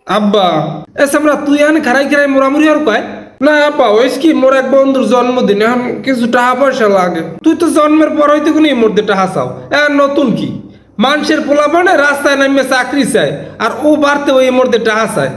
আব্বা আমরা তুই এখন খারাই খারাই মোরামুরি আর কয় না আব্বা ওইস কি মোর এক বন্ধুর জন্মদিন এখন কিছু টাকা পয়সা লাগে তুই তো জন্মের পর হইতে কোনো এই মধ্যে টাকা চাও নতুন কি মানুষের পোলা মানে রাস্তায় নামে চাকরি চায় আর ও বাড়তে ওই মধ্যে টাকা চায়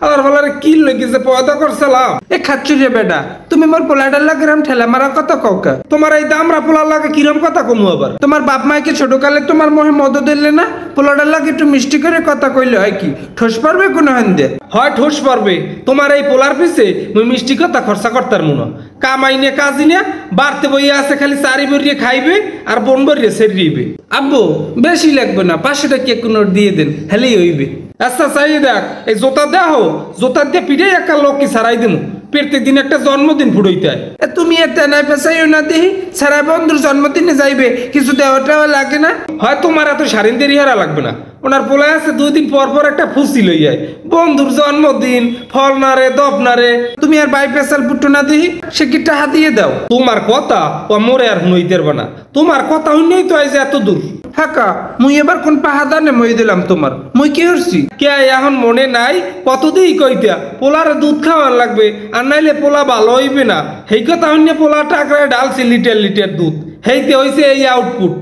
আর বলারে কি লেগেছে পয়দা করছিলাম এ খাচ্ছুরে বেটা তুমি মোর পোলাটার লাগে রাম ঠেলা মারা কথা কওকা তোমার এই দামরা পোলার লাগে কিরম কথা কমু আবার তোমার বাপ মাকে ছোটকালে তোমার মোহে মদ দিলে না পোলাটার লাগে একটু মিষ্টি করে কথা কইলে হয় কি ঠোস পারবে কোনো হান্দে হয় ঠোস পারবে তোমার এই পোলার পিছে মুই মিষ্টি কথা খরচা করতার মনে কামাইনে কাজিনে বাড়তে বইয়ে আছে খালি চারি বরিয়ে খাইবে আর বোন বরিয়ে সেরিবে আব্বু বেশি লাগবে না 500 টাকা কেক নোট দিয়ে দেন হেলেই হইবে আচ্ছা চাই দেখ এই জোতা দেও জোতা দিয়ে পিঠে একটা লোক কি ছাড়াই দিমু প্রত্যেক দিন একটা জন্মদিন ফুটাইতে হয় তুমি এতে নাই পেছাইও না দেখি সারা বন্ধুর জন্মদিনে যাইবে কিছু দেওয়াটাও লাগে না হয় তোমার এত সারিন্দের ইহারা লাগবে না ওনার পোলায় আছে 2 দিন পর পর একটা ফুসি লই যায় বন্ধুর জন্মদিন ফল না রে দপ না রে তুমি আর বাই পেশাল পুট্টু না দিহি সে কি টাকা দিয়ে দাও তোমার কথা ও মোরে আর হইতে পারবে না তোমার কথা হইলেই তো আইছে এত দূর হাকা মুই এবার কোন পাহাদানে মই দিলাম তোমার মুই কি হরছি কে এখন মনে নাই কতদিন কইতা পোলার দুধ খাওয়ার লাগবে আর নাইলে পোলা ভালো হইবে না সেই কথা হইনে পোলা টাকরায় ডালছি লিটার লিটার দুধ হেইতে হইছে এই আউটপুট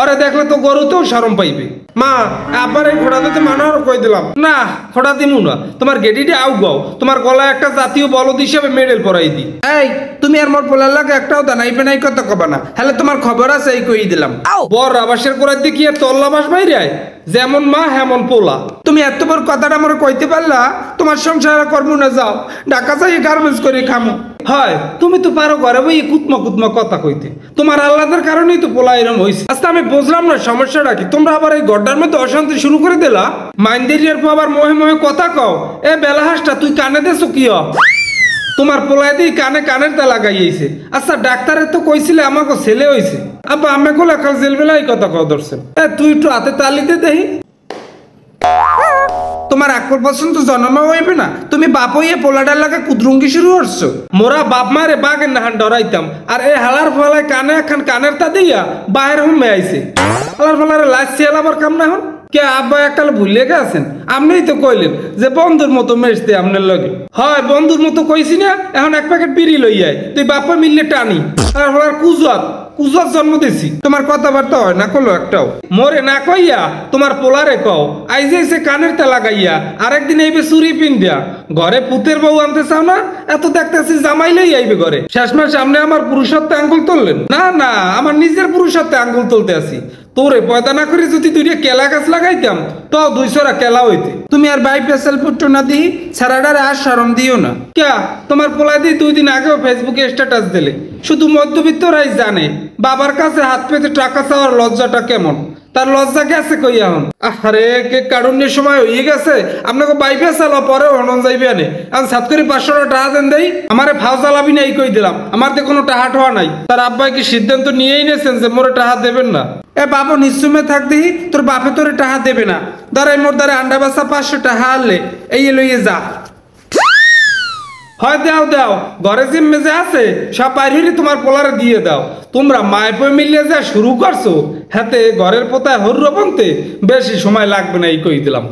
আরে দেখলে তো গরু তো শরম পাইবে মা আবার এই ঘোড়া দিতে মানার কই দিলাম না ঘোড়া দিমু না তোমার গেডিতে আউ গাও তোমার গলায় একটা জাতীয় বলদ হিসেবে মেডেল পরাই দি এই তুমি আর মোর পোলার লাগে একটাও দানাইবে নাই কথা কবা না হলে তোমার খবর আছে এই কই দিলাম বর আবাসের করাইতে কি আর তল্লা বাস বাইরে যেমন মা হেমন পোলা তুমি এত বড় কথাটা আমার কইতে পারলা তোমার সংসার কর্ম না যাও ঢাকা যাই গার্মেন্টস করে খামো হয় তুমি তো পারো ঘরে বই কুতমা কুতমা কথা কইতে তোমার আল্লাদের কারণেই তো পোলা এরম হইছে আচ্ছা আমি বুঝলাম না সমস্যাটা কি তোমরা আবার এই গড্ডার মধ্যে অশান্তি শুরু করে দিলা মাইন্দেরিয়ার পর আবার মোহে মোহে কথা কও এ বেলাহাসটা তুই কানে দেছো কি তোমার পোলায় দিয়ে কানে কানের তা লাগাইছে আচ্ছা ডাক্তারের তো কইছিলে আমাকে ছেলে হইছে আব্বা আমি কোলা কাল জেল বেলায় কথা কও ধরছেন তুই একটু হাতে তালিতে দেহি তোমার আকর পছন্দ জন্মা হইবে না তুমি বাপ হইয়ে পোলাডার লাগে কুদরুঙ্গি শুরু করছো মোরা বাপ মারে বাগের নাহান ডরাইতাম আর এই হালার ফলায় কানে এখন কানের তা দিয়া বাইর হুমে আইছে হালার ফলারে লাইছি আবার কাম না হন কে আব্বা এককাল ভুলে গেছেন আপনিই তো কইলেন যে বন্ধুর মতো মেশতে আপনার লগে হয় বন্ধুর মতো কইছি না এখন এক প্যাকেট বিড়ি লই আয় তুই বাপা মিললে টানি আর হলার কুজত কুজত জন্ম দিছি তোমার কথাবার্তা হয় না কলো একটাও মোরে না কইয়া তোমার পোলারে কও আইজে এসে কানের তে লাগাইয়া আরেকদিন আইবে চুরি পিন দিয়া ঘরে পুতের বউ আনতে চাও না এত দেখতেছি জামাইলেই আইবে ঘরে শেষমেশ সামনে আমার পুরুষত্বে আঙ্গুল তুললেন না না আমার নিজের পুরুষত্বে আঙ্গুল তুলতে আসি তোরে পয়দা না করে যদি দুইটা কেলা গাছ লাগাইতাম তো 200 কেলা হইতে তুমি আর বাই পেশাল পুট্টু না দিহি সারাডারে আর শরম দিও না ক্যা তোমার পোলা দিয়ে 2 দিন আগেও ফেসবুকে স্ট্যাটাস দিলে শুধু মধ্যবিত্তরাই জানে বাবার কাছে হাত পেতে টাকা চাওয়ার লজ্জাটা কেমন তার লজ্জা গেছে কই এখন আরে কে কারণের সময় হয়ে গেছে আপনাকে বাইপে চালো পরে হনন যাইবে আনে আমি সাত করে 500 টাকা দেন দেই আমারে ফাও চালাবি নাই কই দিলাম আমার তো কোনো টাকা ঠোয়া নাই তার আব্বাই কি সিদ্ধান্ত নিয়েই নেছেন যে মোরে টাকা দেবেন না এ বাবু নিশ্চুমে থাক দিহি তোর বাপে তোরে টাকা দেবে না দাঁড়াই মোর দ্বারা আন্ডা বাসা 500 টাকা আনলে এই লইয়ে যা হয় দাও দাও ঘরে যে মেজে আছে সব বাইরে তোমার পোলারে দিয়ে দাও তোমরা মায় পয় মিলিয়ে যা শুরু করছো হাতে ঘরের পোতায় হরুর বনতে বেশি সময় লাগবে না এই কই দিলাম।